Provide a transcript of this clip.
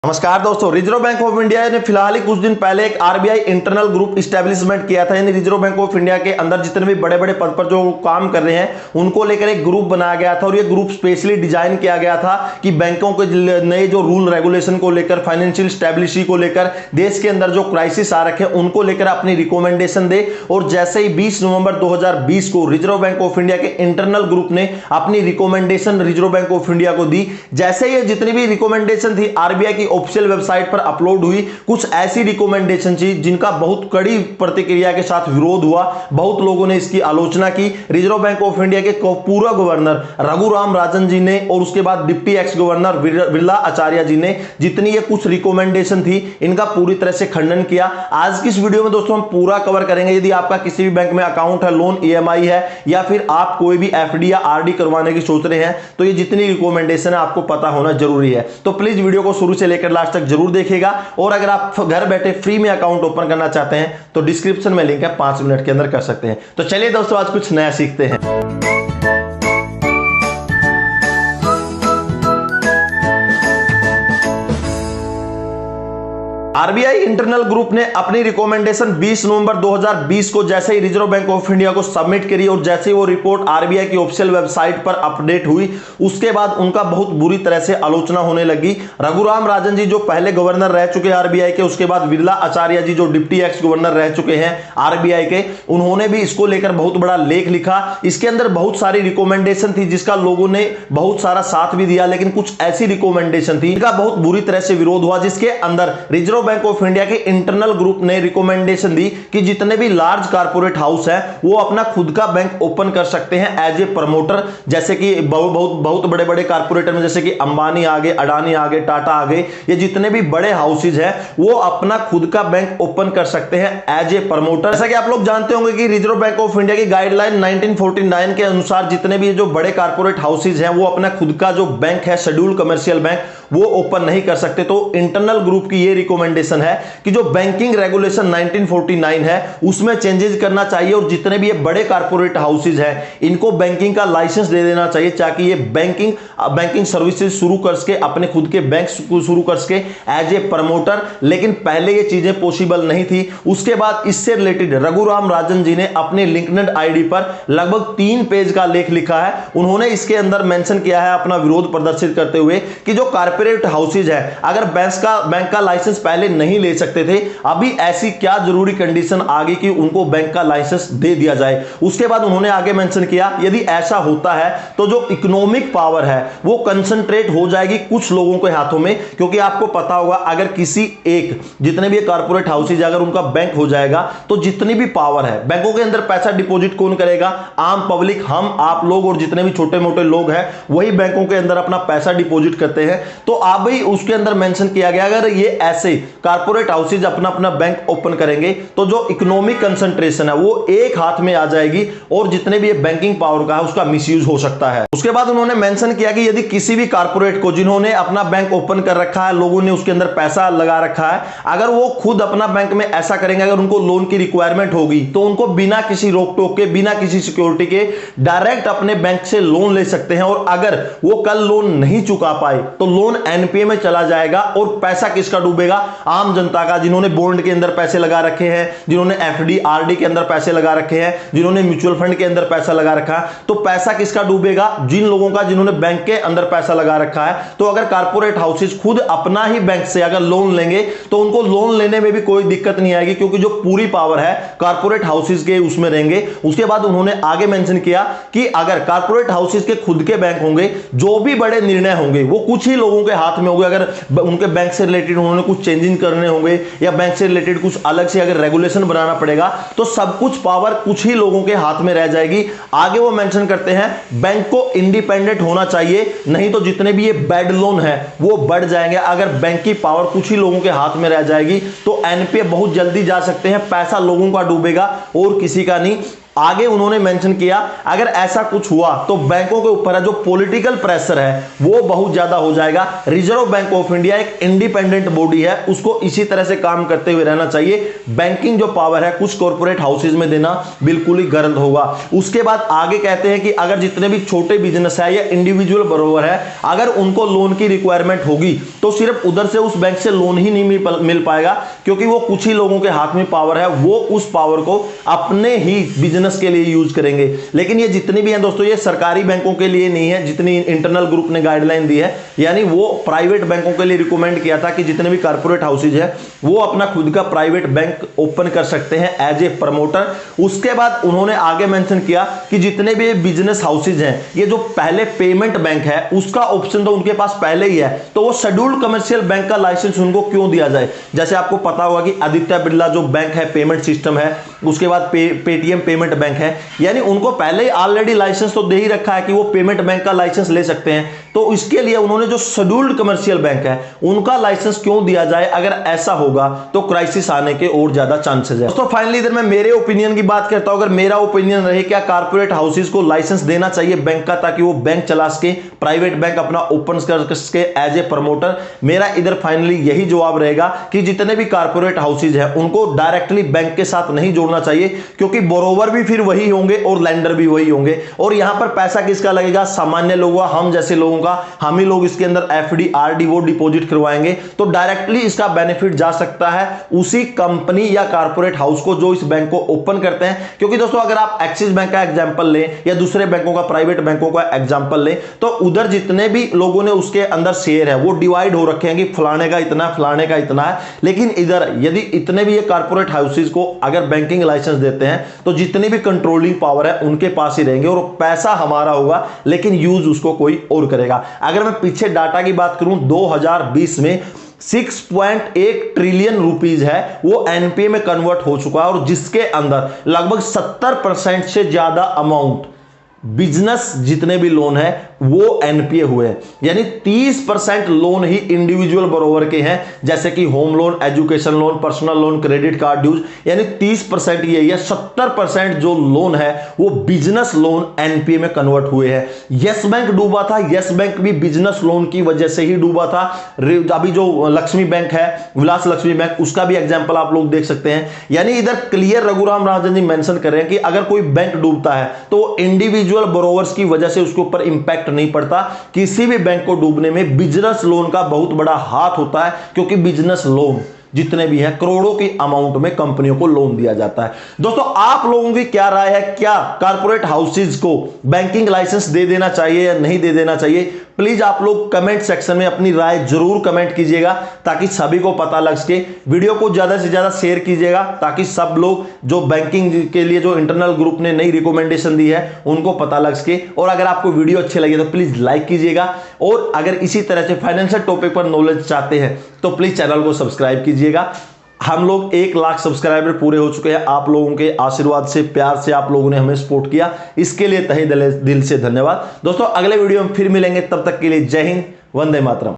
नमस्कार दोस्तों, reserve bank of India ने फिलहाल ही कुछ दिन पहले एक आरबीआई इंटरनल ग्रुप इस्टेब्लिशमेंट किया था। यानी रिजर्व बैंक ऑफ इंडिया के अंदर जितने भी बड़े बड़े पद पर जो काम कर रहे हैं उनको लेकर एक ग्रुप बनाया गया था और ये ग्रुप स्पेशली डिजाइन किया गया था कि बैंकों के नए जो रूल रेगुलेशन को लेकर, फाइनेंशियल स्टेबिलिटी को लेकर, देश के अंदर जो क्राइसिस आ रखे हैं उनको लेकर अपनी रिकमेंडेशन दे। और जैसे ही 20 नवंबर 2020 को रिजर्व बैंक ऑफ इंडिया के इंटरनल ग्रुप ने अपनी recommendation reserve bank of India को दी, जैसे ही जितनी भी रिकमेंडेशन थी आरबीआई की ऑफिशियल वेबसाइट पर अपलोड हुई, कुछ ऐसी रिकमेंडेशन थी जिनका बहुत कड़ी प्रतिक्रिया के साथ विरोध हुआ। बहुत लोगों ने इसकी आलोचना की। रिजर्व बैंक ऑफ इंडिया के पूर्व गवर्नर रघुराम राजन जी ने और उसके बाद डिप्टी एक्स गवर्नर बिरला आचार्य जी ने जितनी ये कुछ रिकमेंडेशन थी इनका पूरी तरह से खंडन किया। आज की इस वीडियो में दोस्तों हम पूरा कवर करेंगे। यदि आपका किसी भी बैंक में अकाउंट है, लोन ईएमआई है या फिर आप कोई भी एफडी या आरडी करवाने की सोच रहे हैं तो ये जितनी रिकमेंडेशन है आपको पता होना जरूरी है। तो प्लीज वीडियो को शुरू से लेकर लास्ट तक जरूर देखिएगा। और अगर आप घर बैठे फ्री में अकाउंट ओपन करना चाहते हैं तो डिस्क्रिप्शन में लिंक है, 5 मिनट के अंदर कर सकते हैं। तो चलिए दोस्तों आज कुछ नया सीखते हैं। आरबीआई इंटरनल ग्रुप ने अपनी रिकमेंडेशन 20 नवंबर 2020 को जैसे ही रिजर्व बैंक ऑफ इंडिया को सबमिट करी और जैसे ही वो रिपोर्ट आरबीआई की ऑफिशियल वेबसाइट पर अपडेट हुई, उसके बाद उनका बहुत बुरी तरह से आलोचना होने लगी। रघुराम राजन जी जो पहले गवर्नर रह चुके आरबीआई के, उसके बाद बिरला आचार्य जी जो डिप्टी एक्स गवर्नर रह चुके हैं आरबीआई के, उन्होंने भी इसको लेकर बहुत बड़ा लेख लिखा। इसके अंदर बहुत सारी रिकमेंडेशन थी जिसका लोगों ने बहुत सारा साथ भी दिया, लेकिन कुछ ऐसी रिकमेंडेशन थी जिनका बहुत बुरी तरह से विरोध हुआ, जिसके अंदर रिजर्व बैंक ऑफ इंडिया के इंटरनल ग्रुप ने रिकमेंडेशन दी कि जितने भी लार्ज कारपोरेट हाउस है वो अपना खुद का बैंक ओपन कर सकते हैं एज ए प्रमोटर। जैसे कि बहुत बड़े बड़े कारपोरेटर में जैसे कि अंबानी आ गए, अडानी आ गए, टाटा आ गए, ये जितने भी बड़े हाउसेज हैं वो अपना खुद का बैंक ओपन कर सकते हैं एज ए प्रमोटर। जैसा कि आप लोग जानते होंगे कि रिजर्व बैंक ऑफ इंडिया की गाइडलाइन 1949 के अनुसार जितने भी जो बड़े कारपोरेट हाउसेज हैं वो अपना खुद का जो बैंक है, शेड्यूल्ड कमर्शियल बैंक, वो ओपन नहीं कर सकते। तो इंटरनल ग्रुप की ये रिकमेंडेशन है कि जो बैंकिंग रेगुलेशन 1949 है उसमें चेंजेस करना चाहिए और जितने भी ये बड़े कारपोरेट हाउसेज हैं इनको बैंकिंग का लाइसेंस दे देना चाहिए ताकि ये बैंकिंग सर्विसेज शुरू कर सके, अपने खुद के बैंक शुरू कर सके एज ए प्रमोटर। लेकिन पहले ये चीजें पॉसिबल नहीं थी। उसके बाद इससे रिलेटेड रघुराम राजन जी ने अपने लिंक्डइन आईडी पर लगभग 3 पेज का लेख लिखा है। उन्होंने इसके अंदर मेंशन किया है अपना विरोध प्रदर्शित करते हुए कि जो कारपोरेट हाउसेज है अगर बैंक का लाइसेंस पहले नहीं ले सकते थे, अभी ऐसी क्या जरूरी कंडीशन आ गई कि उनको बैंक का लाइसेंस दे दिया जाए। उसके बाद उन्होंने आगे मेंशन किया यदि ऐसा होता है तो जो इकोनॉमिक पावर है वो कंसंट्रेट हो जाएगी कुछ लोगों के हाथों में। क्योंकि आपको पता होगा अगर किसी एक जितने भी कारपोरेट हाउसेज अगर उनका बैंक हो जाएगा तो जितनी भी पावर है बैंकों के अंदर पैसा डिपॉजिट कौन करेगा? आम पब्लिक, हम आप लोग और जितने भी छोटे मोटे लोग हैं वही बैंकों के अंदर अपना पैसा डिपॉजिट करते हैं। तो अभी उसके अंदर मेंशन किया गया अगर ये ऐसे कारपोरेट हाउसेज अपना अपना बैंक ओपन करेंगे तो जो इकोनॉमिक कंसंट्रेशन है वो एक हाथ में आ जाएगी और जितने भी बैंकिंग पावर का है उसका मिसयूज हो सकता है। उसके बाद उन्होंने मेंशन किया कि यदि किसी भी कारपोरेट को जिन्होंने अपना बैंक ओपन कर रखा है, लोगों ने उसके अंदर पैसा लगा रखा है, अगर वो खुद अपना बैंक में ऐसा करेंगे, अगर उनको लोन की रिक्वायरमेंट होगी तो उनको बिना किसी रोक टोक के, बिना किसी सिक्योरिटी के डायरेक्ट अपने बैंक से लोन ले सकते हैं। और अगर वो कल लोन नहीं चुका पाए तो लोन एनपीए में चला जाएगा और पैसा किसका डूबेगा? आम जनता का, जिन्होंने बॉन्ड के अंदर पैसे लगा रखे हैं, जिन्होंने एफडी आरडी के अंदर पैसे लगा रखे हैं, जिन्होंने म्यूचुअल फंड के अंदर पैसा लगा रखा है। तो पैसा किसका डूबेगा? जिन लोगों का जिन्होंने बैंक के अंदर पैसा लगा रखा है। तो अगर कारपोरेट हाउसेज खुद अपना ही बैंक से अगर लोन लेंगे तो उनको लोन लेने में भी कोई दिक्कत नहीं आएगी क्योंकि जो पूरी पावर है कारपोरेट हाउसेज के उसमें रहेंगे। उसके बाद उन्होंने आगे मेंशन किया कि अगर कारपोरेट हाउसेज के खुद के बैंक होंगे, जो भी बड़े निर्णय होंगे वो कुछ ही लोगों के हाथ में होंगे। अगर उनके बैंक से रिलेटेड उन्होंने कुछ चेंजिंग करने होंगे या बैंक से रिलेटेड कुछ अलग से अगर रेगुलेशन बनाना पड़ेगा तो सब कुछ पावर कुछ ही लोगों के हाथ में रह जाएगी। आगे वो मेंशन करते हैं बैंक को इंडिपेंडेंट होना चाहिए, नहीं तो जितने भी ये बैड लोन है वो बढ़ जाएंगे। अगर बैंक की पावर कुछ ही लोगों के हाथ में रह जाएगी तो एनपीए बहुत जल्दी जा सकते हैं, पैसा लोगों का डूबेगा और किसी का नहीं। आगे उन्होंने मेंशन किया अगर ऐसा कुछ हुआ तो बैंकों के ऊपर है जो पॉलिटिकल प्रेशर है वो बहुत ज्यादा हो जाएगा। रिजर्व बैंक ऑफ इंडिया एक इंडिपेंडेंट बॉडी है, उसको इसी तरह से काम करते हुए रहना चाहिए। बैंकिंग जो पावर है कुछ कॉर्पोरेट हाउसेज में देना बिल्कुल ही गलत होगा। उसके बाद आगे कहते हैं कि अगर जितने भी छोटे बिजनेस है या इंडिविजुअल बरोबर है अगर उनको लोन की रिक्वायरमेंट होगी तो सिर्फ उधर से उस बैंक से लोन ही नहीं मिल पाएगा, क्योंकि वो कुछ ही लोगों के हाथ में पावर है, वो उस पावर को अपने ही बिजनेस के लिए यूज करेंगे। लेकिन ये जितनी भी हैं दोस्तों ये सरकारी बैंकों के लिए नहीं है, जितनी इंटरनल ग्रुप ने गाइडलाइन दी है, यानी वो प्राइवेट बैंकों के लिए रिकमेंड किया था कि जितने भी कॉर्पोरेट हाउसेज है वो अपना खुद का प्राइवेट बैंक ओपन कर सकते हैं एज ए प्रमोटर। उसके बाद उन्होंने आगे मेंशन किया कि जितने भी बिजनेस हाउसेज हैं ये जो पहले पेमेंट बैंक है उसका ऑप्शन तो उनके पास पहले ही है, तो वो शेड्यूल्ड कमर्शियल बैंक का लाइसेंस उनको क्यों दिया जाए। जैसे आपको पता होगा कि आदित्य बिरला जो बैंक है पेमेंट सिस्टम है, उसके बाद पेटीएम पेमेंट बैंक है, यानी उनको पहले ही ऑलरेडी लाइसेंस तो दे ही रखा है कि वो पेमेंट बैंक का लाइसेंस ले सकते हैं। तो इसके लिए उन्होंने जो शेड्यूल्ड कमर्शियल बैंक है उनका लाइसेंस क्यों दिया जाए। अगर ऐसा होगा तो क्राइसिस आने के और ज्यादा चांसेस है। दोस्तों फाइनली इधर मैं मेरे ओपिनियन की बात करता हूं, अगर मेरा ओपिनियन रहे क्या कॉर्पोरेट हाउसेज को लाइसेंस देना चाहिए बैंक का ताकि वो बैंक चला सके, प्राइवेट बैंक अपना ओपन कर सके एज ए प्रमोटर। मेरा इधर फाइनली यही जवाब रहेगा कि जितने भी कॉर्पोरेट हाउसेज है उनको डायरेक्टली बैंक के साथ नहीं जोड़ना चाहिए, क्योंकि बोरोवर भी फिर वही होंगे और लेंडर भी वही होंगे, और यहां पर पैसा किसका लगेगा, सामान्य लोगों, हम जैसे लोगों का। हम ही लोग इसके अंदर एफडी आरडी वो डिपॉजिट करवाएंगे, तो डायरेक्टली इसका बेनिफिट जा सकता है उसी कंपनी या कॉर्पोरेट हाउस को जो इस बैंक को ओपन करते हैं। क्योंकि दोस्तों अगर आप एक्सिस बैंक का एग्जांपल लें या दूसरे बैंकों का, प्राइवेट बैंकों का एग्जांपल लें, तो उधर जितने भी लोगों ने उसके अंदर शेयर है वो डिवाइड हो रखे हैं कि फलाने का इतना फलाने का इतना है। लेकिन इधर यदि इतने भी ये कॉर्पोरेट हाउसेज को अगर बैंकिंग लाइसेंस देते हैं तो जितनी भी कंट्रोलिंग पावर है उनके पास ही रहेंगे और पैसा हमारा होगा, लेकिन यूज उसको कोई और करेगा। अगर मैं पीछे डाटा की बात करूं 2020 में 6.1 ट्रिलियन रुपीज है वो एनपीए में कन्वर्ट हो चुका है, और जिसके अंदर लगभग 70% से ज्यादा अमाउंट बिजनेस जितने भी लोन है वो एनपीए हुए हैं। यानी 30% लोन ही इंडिविजुअल बरोबर के हैं, जैसे कि home loan, education loan, personal loan, credit card dues, यानी 30% ये है। 70% जो लोन है वो बिजनेस लोन एनपीए में कन्वर्ट हुए हैं। यस बैंक डूबा था, यस बैंक भी बिजनेस लोन की वजह से ही डूबा था। अभी जो लक्ष्मी बैंक है, विलास लक्ष्मी बैंक, उसका भी एग्जाम्पल आप लोग देख सकते हैं। यानी इधर क्लियर रघुराम राजन जी मेंशन कर रहे हैं कि अगर कोई बैंक डूबता है तो इंडिविजुअल बोरोवर्स की वजह से उसके ऊपर इंपैक्ट नहीं पड़ता। किसी भी बैंक को डूबने में बिजनेस लोन का बहुत बड़ा हाथ होता है, क्योंकि बिजनेस लोन जितने भी हैं करोड़ों की अमाउंट में कंपनियों को लोन दिया जाता है। दोस्तों आप लोगों की क्या राय है, क्या कॉर्पोरेट हाउसेज को बैंकिंग लाइसेंस दे देना चाहिए या नहीं दे देना चाहिए? प्लीज आप लोग कमेंट सेक्शन में अपनी राय जरूर कमेंट कीजिएगा ताकि सभी को पता लग सके। वीडियो को ज्यादा से ज्यादा शेयर कीजिएगा ताकि सब लोग जो बैंकिंग के लिए जो इंटरनल ग्रुप ने नई रिकमेंडेशन दी है उनको पता लग सके। और अगर आपको वीडियो अच्छी लगी तो प्लीज लाइक कीजिएगा, और अगर इसी तरह से फाइनेंशियल टॉपिक पर नॉलेज चाहते हैं तो प्लीज चैनल को सब्सक्राइब कीजिएगा। हम लोग 1 लाख सब्सक्राइबर पूरे हो चुके हैं। आप लोगों के आशीर्वाद से, प्यार से आप लोगों ने हमें सपोर्ट किया, इसके लिए तहे दिल से धन्यवाद। दोस्तों अगले वीडियो में फिर मिलेंगे, तब तक के लिए जय हिंद, वंदे मातरम।